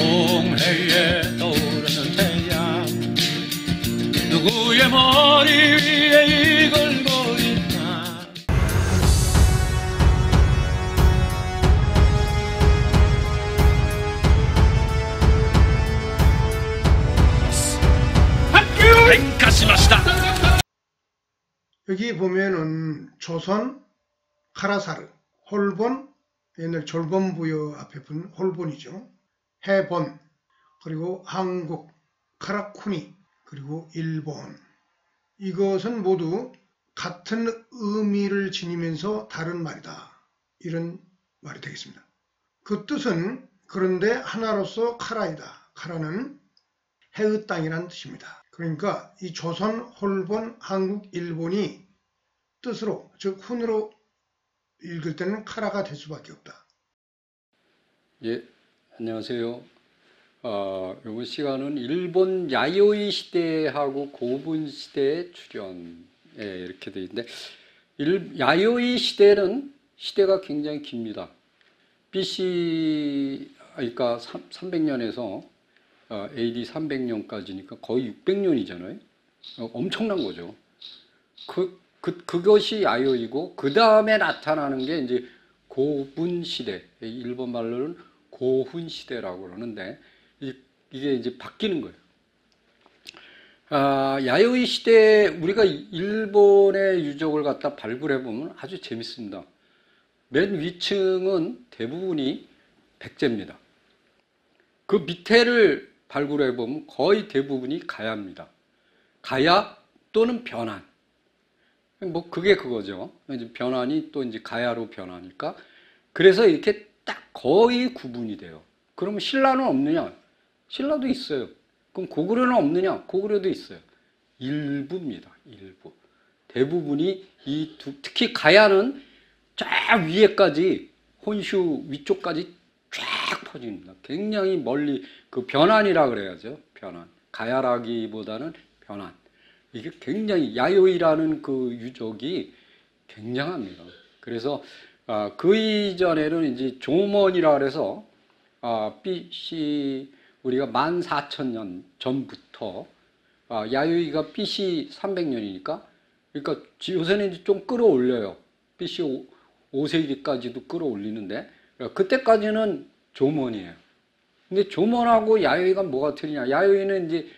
동해에 떠오르는 태양 누구의 머리 위에 이글고 있나. 학교 랭카시마시다. 여기 보면은 조선, 카라사르, 홀본, 옛날 졸본부여 앞에 분 홀본이죠. 해본, 그리고 한국, 카라쿠니, 그리고 일본. 이것은 모두 같은 의미를 지니면서 다른 말이다. 이런 말이 되겠습니다. 그 뜻은 그런데 하나로서 카라이다. 카라는 해의 땅이란 뜻입니다. 그러니까 이 조선, 홀본, 한국, 일본이 뜻으로, 즉 훈으로 읽을 때는 카라가 될 수밖에 없다. 예, 안녕하세요. 이번 시간은 일본 야요이 시대하고 고분 시대의 출현 이렇게 되어 있는데, 야요이 시대는 시대가 굉장히 깁니다. BC 그러니까 300년에서 AD 300년까지니까 거의 600년이잖아요. 엄청난 거죠. 그것이 야요이고, 그 다음에 나타나는 게 이제 고분 시대, 일본 말로는 고훈 시대라고 그러는데, 이게 이제 바뀌는 거예요. 야요이 시대, 우리가 일본의 유적을 갖다 발굴해 보면 아주 재밌습니다. 맨 위층은 대부분이 백제입니다. 그 밑에를 발굴해 보면 거의 대부분이 가야입니다. 가야 또는 변환. 뭐 그게 그거죠. 이제 변환이 또 이제 가야로 변하니까. 그래서 이렇게 딱 거의 구분이 돼요. 그러면 신라는 없느냐? 신라도 있어요. 그럼 고구려는 없느냐? 고구려도 있어요. 일부입니다. 일부. 대부분이 특히 가야는 쫙 위에까지, 혼슈 위쪽까지 쫙 퍼집니다. 굉장히 멀리, 그 변환이라 그래야죠. 변환. 가야라기보다는 변환. 이게 굉장히, 야요이라는 그 유적이 굉장합니다. 그래서 그 이전에는 이제 조먼이라 그래서 BC 우리가 14,000년 전부터 야요이가 BC 300년이니까, 그러니까 요새는 이제 좀 끌어올려요. BC 5세기까지도 끌어올리는데, 그때까지는 조먼이에요. 근데 조먼하고 야요이가 뭐가 틀리냐? 야요이는 이제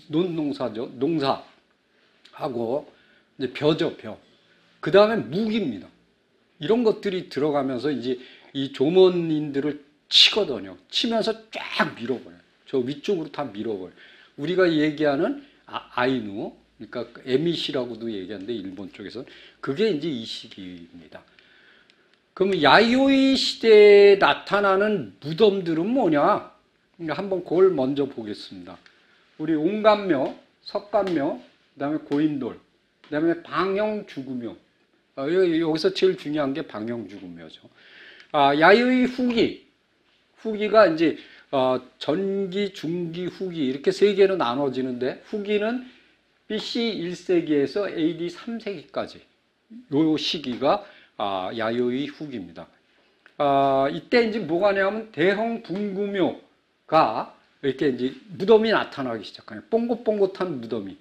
논농사죠. 농사하고 이제 벼죠, 벼. 그 다음에 무기입니다. 이런 것들이 들어가면서 이제 이 조먼인들을 치거든요. 치면서 쫙 밀어버려요. 저 위쪽으로 다 밀어버려요. 우리가 얘기하는 아이누, 그러니까 에미시라고도 얘기하는데 일본 쪽에서는 그게 이제 이 시기입니다. 그럼 야요이 시대에 나타나는 무덤들은 뭐냐? 한번 그걸 먼저 보겠습니다. 우리 옹간묘, 석간묘, 그 다음에 고인돌, 그 다음에 방영주구묘. 여기서 제일 중요한 게 방영주구묘죠. 야요이 후기가 이제 전기, 중기, 후기 이렇게 세 개로 나눠지는데, 후기는 BC 1세기에서 AD 3세기까지 요 시기가 야요이 후기입니다. 이때 이제 뭐가 냐면 대형분구묘가 이렇게 이제 무덤이 나타나기 시작하네요. 뽕긋뽕긋한 무덤이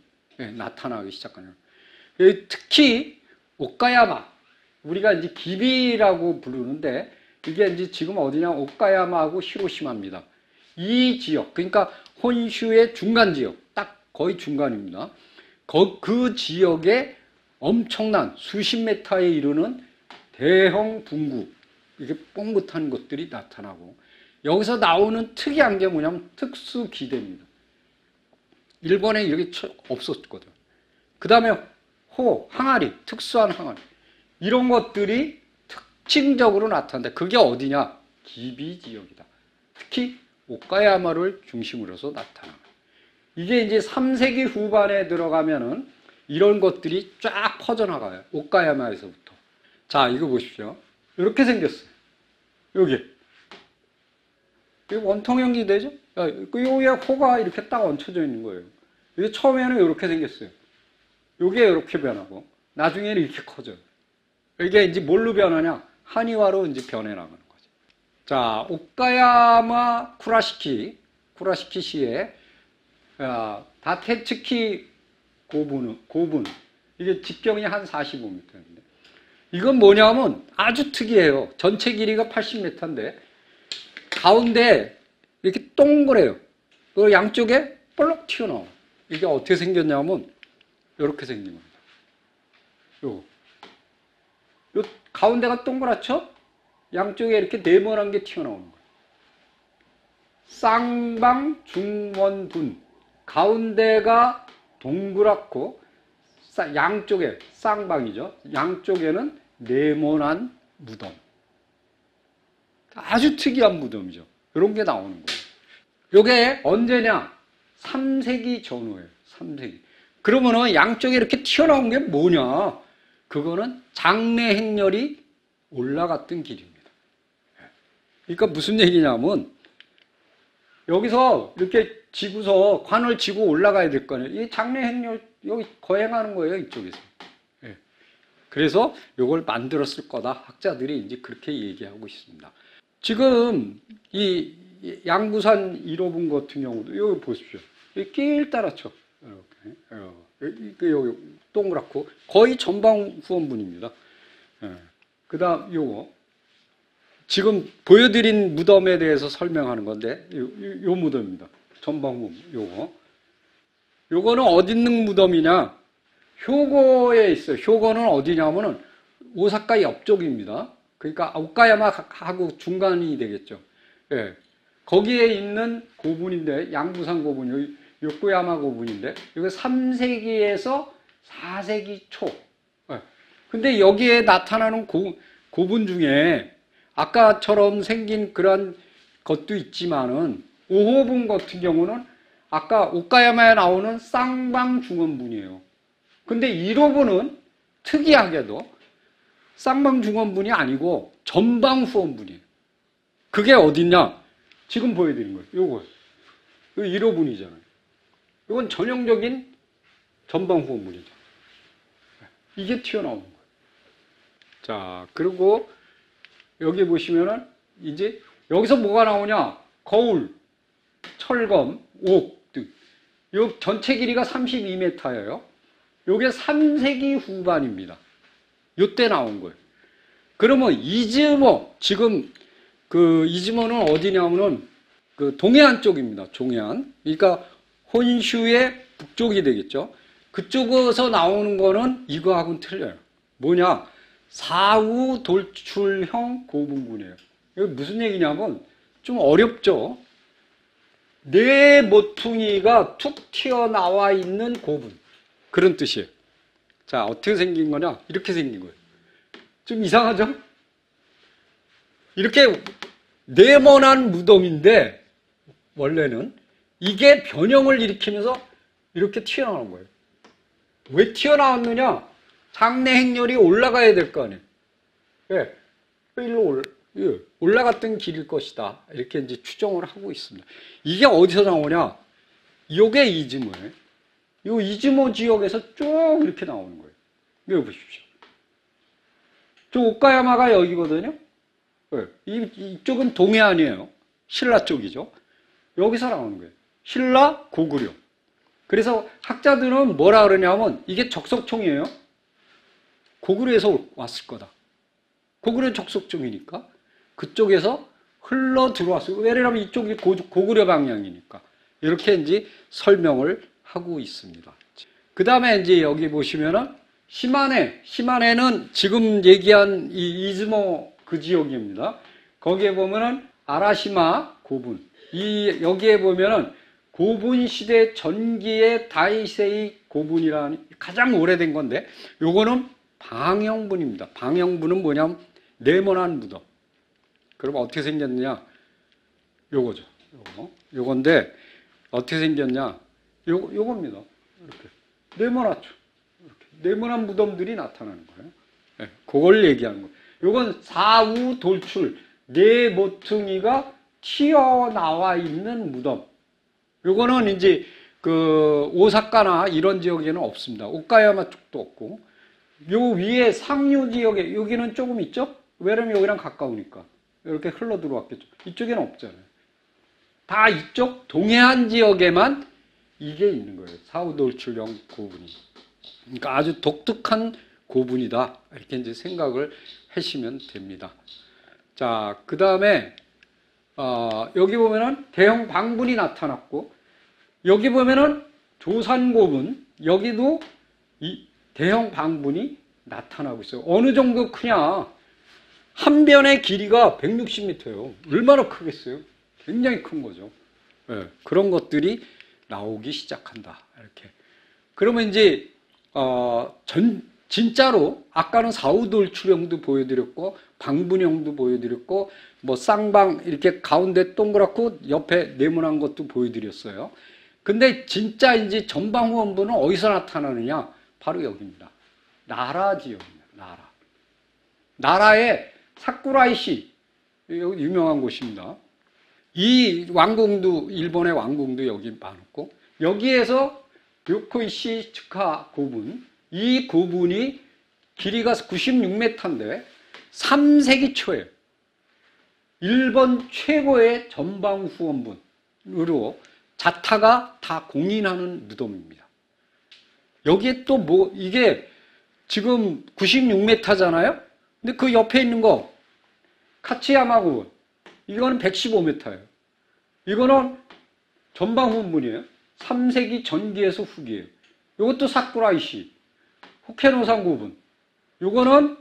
나타나기 시작하네요. 특히 오카야마, 우리가 이제 기비라고 부르는데, 이게 이제 지금 어디냐? 오카야마하고 히로시마입니다. 이 지역, 그러니까 혼슈의 중간 지역, 딱 거의 중간입니다. 그 지역에 엄청난 수십 메타에 이르는 대형 분구, 이게 뽕긋한 것들이 나타나고, 여기서 나오는 특이한 게 뭐냐면 특수 기대입니다. 일본에 이렇게 없었거든. 그 다음에 항아리, 특수한 항아리, 이런 것들이 특징적으로 나타난다. 그게 어디냐? 기비 지역이다. 특히 오카야마를 중심으로 해서 나타나요. 이게 이제 3세기 후반에 들어가면은 이런 것들이 쫙 퍼져나가요. 오카야마에서부터. 자, 이거 보십시오. 이렇게 생겼어요. 여기 원통형 기대죠? 여기에 호가 이렇게 딱 얹혀져 있는 거예요. 이게 처음에는 이렇게 생겼어요. 이게 이렇게 변하고, 나중에는 이렇게 커져요. 이게 이제 뭘로 변하냐? 한의화로 이제 변해 나가는 거죠. 자, 오카야마 쿠라시키시의 다테츠키 고분. 이게 직경이 한 45m인데. 이건 뭐냐면 아주 특이해요. 전체 길이가 80m인데, 가운데 이렇게 동그래요. 그 양쪽에 볼록 튀어나와요. 이게 어떻게 생겼냐면, 이렇게 생긴 겁니다. 요 가운데가 동그랗죠? 양쪽에 이렇게 네모난 게 튀어나오는 거예요. 쌍방 중원분. 가운데가 동그랗고, 양쪽에, 쌍방이죠. 양쪽에는 네모난 무덤. 아주 특이한 무덤이죠. 이런 게 나오는 거예요. 이게 언제냐? 3세기 전후예요. 3세기. 그러면은 양쪽에 이렇게 튀어나온 게 뭐냐? 그거는 장내 행렬이 올라갔던 길입니다. 그러니까 무슨 얘기냐면, 여기서 이렇게 지고서 관을 지고 올라가야 될 거 아니에요. 이 장내 행렬 여기 거행하는 거예요, 이쪽에서. 예. 그래서 이걸 만들었을 거다. 학자들이 이제 그렇게 얘기하고 있습니다. 지금 이 양구산 1호분 같은 경우도 여기 보십시오. 여기 길 따라쳐. 이렇게 여기 동그랗고 거의 전방 후원분입니다. 예. 그다음 요거 지금 보여드린 무덤에 대해서 설명하는 건데 요 무덤입니다. 전방 후원 요거는 어디 있는 무덤이냐? 효고에 있어요. 효고는 어디냐면은 오사카 옆쪽입니다. 그러니까 오카야마하고 중간이 되겠죠. 예. 거기에 있는 고분인데, 양부산 고분, 여기 요코야마 고분인데, 이거 3세기에서 4세기 초. 예. 근데 여기에 나타나는 고분 중에 아까처럼 생긴 그런 것도 있지만은 5호분 같은 경우는 아까 오카야마에 나오는 쌍방 중원분이에요. 근데 1호분은 특이하게도 쌍방 중원분이 아니고 전방 후원분이에요. 그게 어딨냐? 지금 보여드린 거예요. 요거 1호분이잖아요. 이건 전형적인 전방 후원분이죠. 이게 튀어나오는 거예요. 자, 그리고 여기 보시면은 이제 여기서 뭐가 나오냐? 거울, 철검, 옥 등. 요 전체 길이가 32m예요. 요게 3세기 후반입니다. 요때 나온 거예요. 그러면 이즈모, 지금 그 이즈모는 어디냐면은 그 동해안 쪽입니다. 동해안. 그러니까 혼슈의 북쪽이 되겠죠. 그쪽에서 나오는 거는 이거하고는 틀려요. 뭐냐? 사후 돌출형 고분군이에요. 이게 무슨 얘기냐면 좀 어렵죠. 네 모퉁이가 툭 튀어나와 있는 고분. 그런 뜻이에요. 자, 어떻게 생긴 거냐? 이렇게 생긴 거예요. 좀 이상하죠? 이렇게 네모난 무덤인데 원래는 이게 변형을 일으키면서 이렇게 튀어나오는 거예요. 왜 튀어나왔느냐? 장내 행렬이 올라가야 될 거 아니에요. 예. 일로 올라갔던 길일 것이다. 이렇게 이제 추정을 하고 있습니다. 이게 어디서 나오냐? 요게 이즈모예요. 요 이즈모 지역에서 쭉 이렇게 나오는 거예요. 여기 보십시오. 저 오카야마가 여기거든요. 예. 이쪽은 동해안이에요. 신라 쪽이죠. 여기서 나오는 거예요. 신라 고구려. 그래서 학자들은 뭐라 그러냐면 이게 적석총이에요. 고구려에서 왔을 거다. 고구려 적석총이니까 그쪽에서 흘러 들어왔어요. 왜냐하면 이쪽이 고구려 방향이니까. 이렇게 이제 설명을 하고 있습니다. 그 다음에 이제 여기 보시면은 시마네는 지금 얘기한 이 이즈모 그 지역입니다. 거기에 보면은 아라시마 고분. 여기에 보면은 고분 시대 전기의 다이세이 고분이라는 가장 오래된 건데, 요거는 방형분입니다. 방형분은 뭐냐면 네모난 무덤. 그럼 어떻게 생겼느냐? 요거죠. 요건데 어떻게 생겼냐? 요겁니다. 이렇게 네모나죠. 이렇게 네모난 무덤들이 나타나는 거예요. 네, 그걸 얘기하는 거예요. 요건 사후 돌출, 네 모퉁이가 튀어나와 있는 무덤. 요거는 이제 그 오사카나 이런 지역에는 없습니다. 오카야마 쪽도 없고, 요 위에 상류 지역에 여기는 조금 있죠? 왜냐면 여기랑 가까우니까. 이렇게 흘러 들어왔겠죠. 이쪽에는 없잖아요. 다 이쪽 동해안 지역에만 이게 있는 거예요. 사우돌출형 고분이. 그러니까 아주 독특한 고분이다. 이렇게 이제 생각을 하시면 됩니다. 자, 그 다음에 여기 보면은 대형 방분이 나타났고, 여기 보면은 조산고분, 여기도 이 대형 방분이 나타나고 있어요. 어느 정도 크냐? 한 변의 길이가 160m예요. 얼마나 크겠어요? 굉장히 큰 거죠. 네, 그런 것들이 나오기 시작한다. 이렇게. 그러면 이제 진짜로 아까는 사우돌출형도 보여드렸고 방분형도 보여드렸고 뭐 쌍방 이렇게 가운데 동그랗고 옆에 네모난 것도 보여드렸어요. 근데 진짜 이제 전방후원부는 어디서 나타나느냐? 바로 여기입니다. 나라 지역입니다. 나라. 나라의 사쿠라이시, 유명한 곳입니다. 이 왕궁도, 일본의 왕궁도 여기 많았고, 여기에서 요코이시 츠카 고분, 이 고분이 길이가 96m인데 3세기 초에 일본 최고의 전방후원분으로 자타가 다 공인하는 무덤입니다. 여기에 또 뭐, 이게 지금 96m잖아요? 근데 그 옆에 있는 거, 카츠야마 고분, 이거는 115m예요. 이거는 전방후원분이에요. 3세기 전기에서 후기예요. 이것도 사쿠라이시, 호케노산 고분, 이거는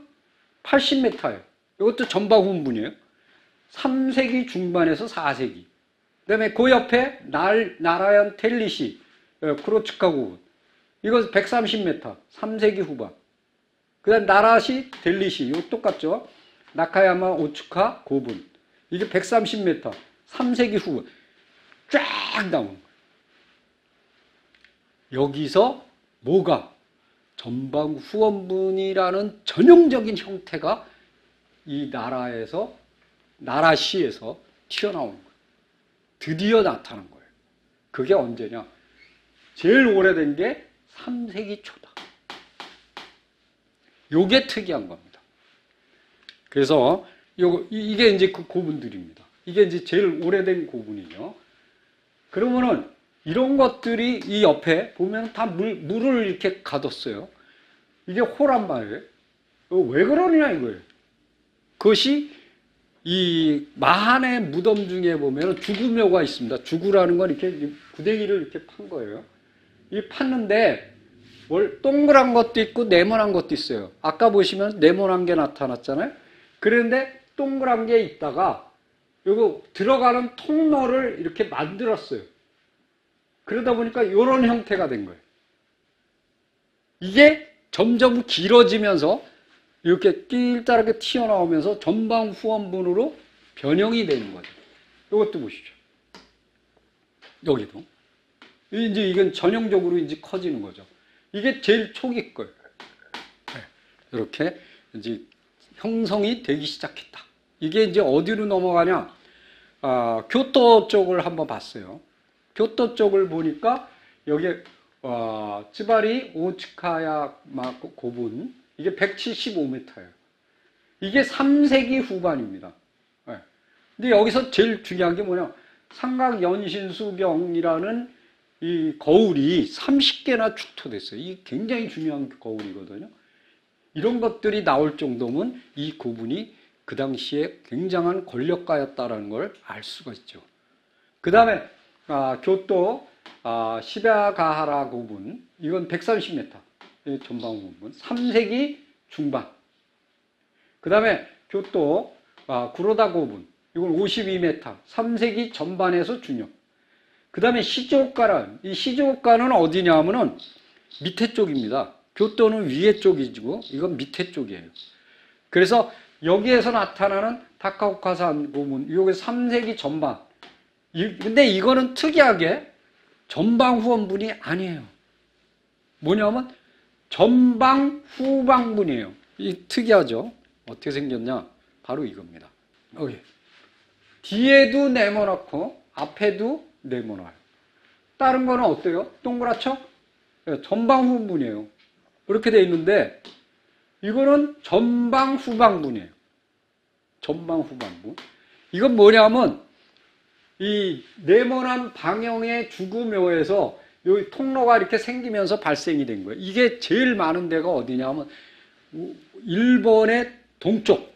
80m예요. 이것도 전방후원분이에요. 3세기 중반에서 4세기. 그 다음에 그 옆에 나라현 텔리시, 크로츠카 고분, 이거 130m, 3세기 후반. 그 다음 나라시 델리시, 이거 똑같죠? 나카야마 오츠카 고분, 이게 130m, 3세기 후반. 쫙 나오는 거예요. 여기서 뭐가? 전방후원분이라는 전형적인 형태가 이 나라에서, 나라시에서 튀어나오는 거예요. 드디어 나타난 거예요. 그게 언제냐? 제일 오래된 게 3세기 초다. 요게 특이한 겁니다. 그래서 이게 이제 그 고분들입니다. 이게 이제 제일 오래된 고분이죠. 그러면은 이런 것들이 이 옆에 보면 다 물을 이렇게 가뒀어요. 이게 호란 말이에요. 왜 그러느냐 이거예요. 그것이 이 마한의 무덤 중에 보면 주구묘가 있습니다. 주구라는 건 이렇게 구데기를 이렇게 판 거예요. 이 팠는데 동그란 것도 있고 네모난 것도 있어요. 아까 보시면 네모난 게 나타났잖아요. 그런데 동그란 게 있다가 요거 들어가는 통로를 이렇게 만들었어요. 그러다 보니까 이런 형태가 된 거예요. 이게 점점 길어지면서 이렇게 낄다랗게 튀어나오면서 전방후원분으로 변형이 되는 거죠. 이것도 보시죠. 여기도. 이제 이건 전형적으로 이제 커지는 거죠. 이게 제일 초기 거예요. 이렇게 이제 형성이 되기 시작했다. 이게 이제 어디로 넘어가냐? 교토 쪽을 한번 봤어요. 교토 쪽을 보니까 여기 츠바리 오츠카야마 고분, 이게 175m예요. 이게 3세기 후반입니다. 근데 여기서 제일 중요한 게 뭐냐? 삼각연신수경이라는 이 거울이 30개나 축토됐어요. 이게 굉장히 중요한 거울이거든요. 이런 것들이 나올 정도면 이 고분이 그 당시에 굉장한 권력가였다는 걸 알 수가 있죠. 그 다음에 교토 시바가하라 고분, 이건 130m 전방후원분, 3세기 중반. 그 다음에 교토 구로다 고분, 이건 52m, 3세기 전반에서 중요. 그 다음에 시즈오카는, 이 시즈오카는 어디냐 하면은 밑에 쪽입니다. 교토는 위에 쪽이고 이건 밑에 쪽이에요. 그래서 여기에서 나타나는 다카오카산 고분, 이게 3세기 전반. 근데 이거는 특이하게 전방후원분이 아니에요. 뭐냐면 전방후방분이에요. 이 특이하죠? 어떻게 생겼냐? 바로 이겁니다. 여기. 뒤에도 네모나고 앞에도 네모나요. 다른 거는 어때요? 동그랗죠? 전방후분이에요. 이렇게 돼 있는데 이거는 전방후방분이에요. 전방후방분. 이건 뭐냐면 이 네모난 방형의 주구묘에서 여기 통로가 이렇게 생기면서 발생이 된 거예요. 이게 제일 많은 데가 어디냐면 일본의 동쪽,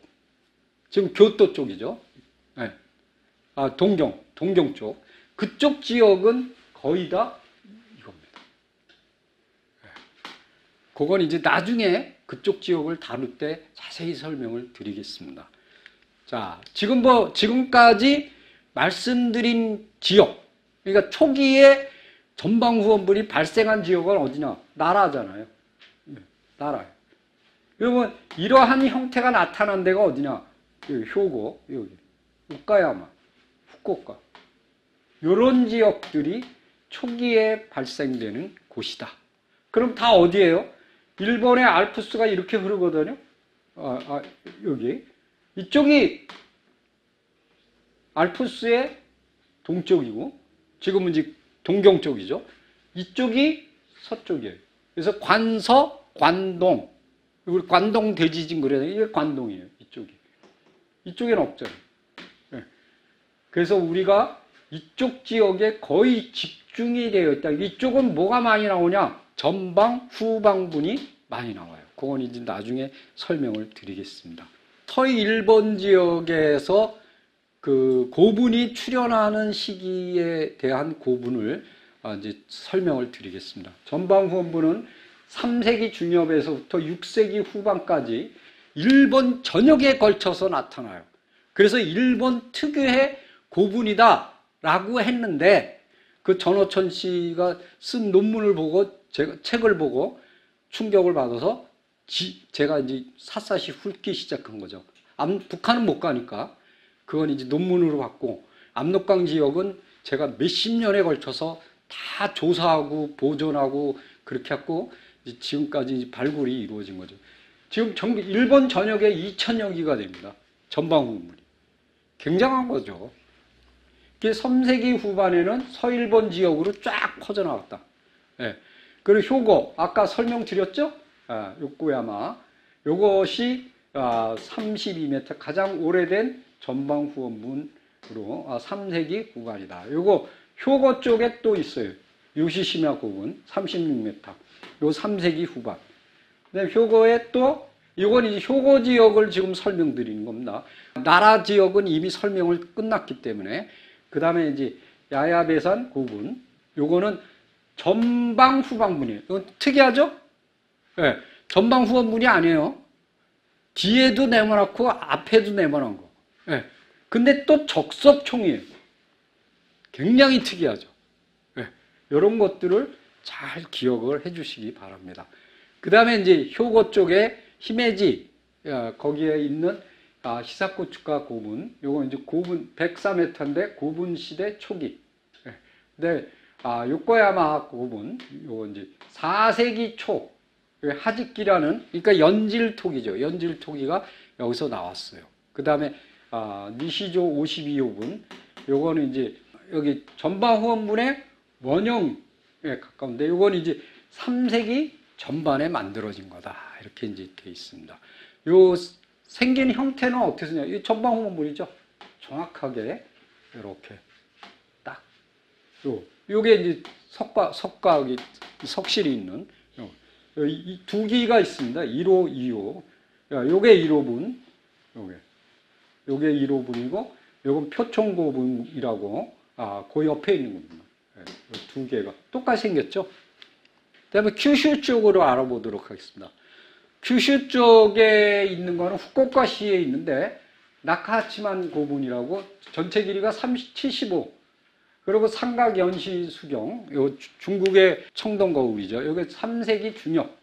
지금 교토 쪽이죠. 네. 동경 쪽. 그쪽 지역은 거의 다 이겁니다. 네. 그건 이제 나중에 그쪽 지역을 다룰 때 자세히 설명을 드리겠습니다. 자, 지금까지 말씀드린 지역, 그러니까 초기에 전방후원물이 발생한 지역은 어디냐? 나라잖아요. 네, 나라예요. 그러면 이러한 형태가 나타난 데가 어디냐? 여기 효고, 여기 오카야마, 후쿠오카. 이런 지역들이 초기에 발생되는 곳이다. 그럼 다 어디예요? 일본의 알프스가 이렇게 흐르거든요. 여기. 이쪽이 알프스의 동쪽이고, 지금은 이제 동경 쪽이죠. 이쪽이 서쪽이에요. 그래서 관서, 관동. 우리 관동 대지진 그래야 돼. 이게 관동이에요. 이쪽이. 이쪽에는 없잖아요. 네. 그래서 우리가 이쪽 지역에 거의 집중이 되어 있다. 이쪽은 뭐가 많이 나오냐? 전방, 후방분이 많이 나와요. 그건 이제 나중에 설명을 드리겠습니다. 서일본 지역에서 그 고분이 출현하는 시기에 대한 고분을 이제 설명을 드리겠습니다. 전방 후원부는 3세기 중엽에서부터 6세기 후반까지 일본 전역에 걸쳐서 나타나요. 그래서 일본 특유의 고분이다 라고 했는데, 그 전호천 씨가 쓴 논문을 보고, 책을 보고 충격을 받아서 제가 이제 샅샅이 훑기 시작한 거죠. 북한은 못 가니까 그건 이제 논문으로 받고, 압록강 지역은 제가 몇십 년에 걸쳐서 다 조사하고 보존하고 그렇게 했고, 지금까지 발굴이 이루어진 거죠. 지금 일본 전역에 2,000여 기가 됩니다. 전방후문물이. 굉장한 거죠. 이게 3세기 후반에는 서일본 지역으로 쫙 퍼져나갔다. 네. 그리고 효고, 아까 설명드렸죠? 요코야마. 요것이 32m, 가장 오래된 전방후원문으로 3세기 후반이다. 요거 효고 쪽에 또 있어요. 요시시마 고분 36m. 요 3세기 후반. 그다음에 효고에 또 이건 이제 효고 지역을 지금 설명드리는 겁니다. 나라 지역은 이미 설명을 끝났기 때문에, 그 다음에 이제 야야베산 고분. 요거는 전방 후방분이에요. 이건 특이하죠? 네. 전방 후방분이 아니에요. 뒤에도 네모나고 앞에도 네모난 거. 네. 근데 또 적석총이에요. 굉장히 특이하죠. 네. 이런 것들을 잘 기억을 해 주시기 바랍니다. 그 다음에 이제 효고 쪽에 히메지, 거기에 있는 히사코츠카 고분, 요거 이제 고분 104m인데 고분 시대 초기. 네. 근데 요코야마 고분, 요거 이제 4세기 초, 하지키라는, 그러니까 연질토기죠. 연질토기가 여기서 나왔어요. 그 다음에 니시조 52호분, 요거는 이제 여기 전방 후원분의 원형에 가까운데, 요거는 이제 3세기 전반에 만들어진 거다. 이렇게 이제 돼 있습니다. 요 생긴 형태는 어떻게 쓰냐? 이 전방 후원분이죠. 정확하게 이렇게 딱. 요게 이제 석실이 있는 이 두 기가 있습니다. 1호, 2호. 요게 1호분, 요게 1호분이고, 요건 표총고분이라고, 그 옆에 있는 겁니다. 두 개가 똑같이 생겼죠. 그 다음에 큐슈 쪽으로 알아보도록 하겠습니다. 큐슈 쪽에 있는 거는 후쿠오카시에 있는데, 나카하치만 고분이라고, 전체 길이가 75. 그리고 삼각연시 수경, 요 중국의 청동 거울이죠. 여기 3세기 중엽.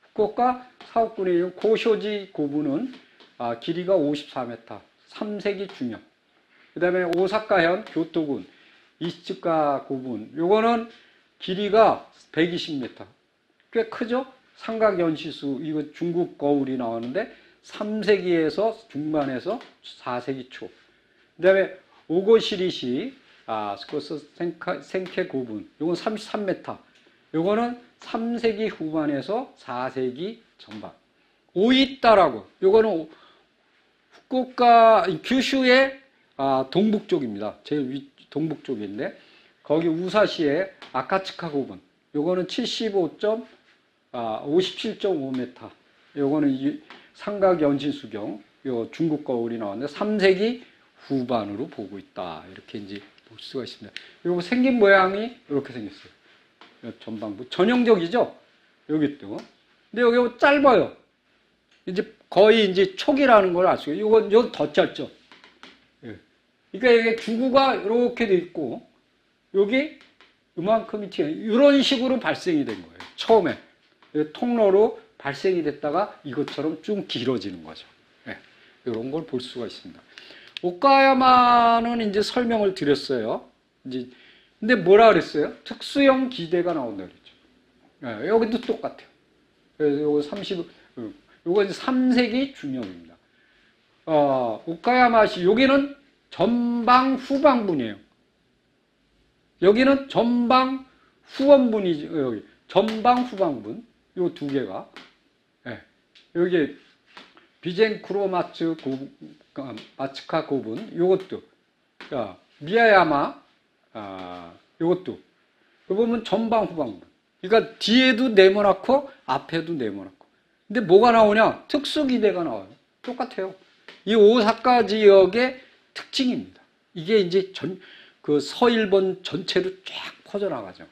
후쿠오카 사옥군에 있는 고쇼지 고분은 길이가 54m, 3세기 중엽. 그 다음에 오사카현 교토군 이시츠카 고분, 요거는 길이가 120m. 꽤 크죠? 삼각연시수, 이거 중국 거울이 나오는데 3세기에서 중반에서 4세기 초. 그 다음에 오고시리시 스코스 생케 고분, 요건 33m. 요거는 3세기 후반에서 4세기 전반. 오이따라고, 요거는 후쿠오카, 규슈의 동북 쪽입니다. 제일 동북 쪽인데 거기 우사시의 아카츠카 고분. 요거는 57.5m. 요거는 삼각 연신수경. 요 중국 거울이 나왔는데 3세기 후반으로 보고 있다. 이렇게 이제 볼 수가 있습니다. 요거 생긴 모양이 이렇게 생겼어요. 전방부 전형적이죠. 여기 또. 근데 여기 짧아요. 이제 거의 이제 촉이라는 걸 알 수가 있어요. 요건 더 짧죠. 예. 그러니까 이게 주구가 이렇게 돼 있고 여기 이만큼이 튀어 이런 식으로 발생이 된 거예요. 처음에 통로로 발생이 됐다가 이것처럼 쭉 길어지는 거죠. 예. 이런 걸 볼 수가 있습니다. 오카야마는 이제 설명을 드렸어요. 이제 근데 뭐라 그랬어요? 특수형 기대가 나온다 그랬죠. 예. 여기도 똑같아요. 그래서 요거 요거 이제 3세기 중형입니다. 오카야마시 여기는 전방 후방분이에요. 여기는 전방 후원분이죠. 여기 전방 후방분 요 두 개가 예. 여기 비젠크로 마츠카 고분 요것도 미야야마 요것도 그 보면 전방 후방분. 그러니까 뒤에도 네모나고 앞에도 네모나고. 근데 뭐가 나오냐? 특수기대가 나와요. 똑같아요. 이 오사카 지역의 특징입니다. 이게 이제 그 서일본 전체로 쫙 퍼져나가죠.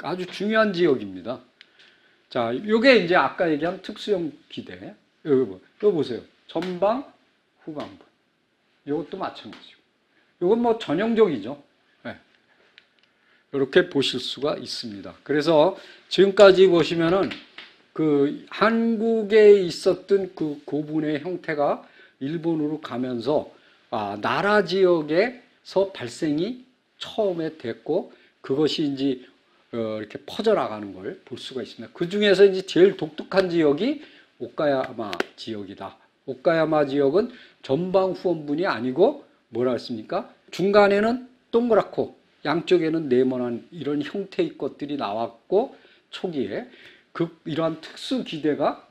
아주 중요한 지역입니다. 자, 요게 이제 아까 얘기한 특수형 기대. 여기 보세요. 전방, 후방분. 요것도 마찬가지고. 요건 뭐 전형적이죠. 네. 이렇게 보실 수가 있습니다. 그래서 지금까지 보시면은 그 한국에 있었던 그 고분의 형태가 일본으로 가면서 나라 지역에서 발생이 처음에 됐고 그것이 이제 이렇게 퍼져나가는 걸 볼 수가 있습니다. 그 중에서 이제 제일 독특한 지역이 오카야마 지역이다. 오카야마 지역은 전방 후원분이 아니고 뭐라 했습니까? 중간에는 동그랗고 양쪽에는 네모난 이런 형태의 것들이 나왔고 초기에 이러한 특수 기대가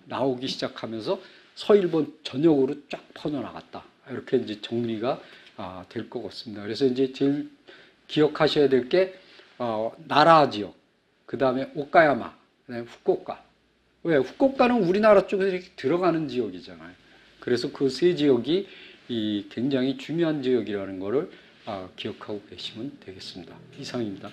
나오기 시작하면서 서일본 전역으로 쫙 퍼져나갔다. 이렇게 이제 정리가 될 것 같습니다. 그래서 이제 제일 기억하셔야 될 게 나라 지역, 그 다음에 오카야마, 그다음에 후쿠오카. 왜? 후쿠오카는 우리나라 쪽에서 이렇게 들어가는 지역이잖아요. 그래서 그 세 지역이 굉장히 중요한 지역이라는 것을 기억하고 계시면 되겠습니다. 이상입니다.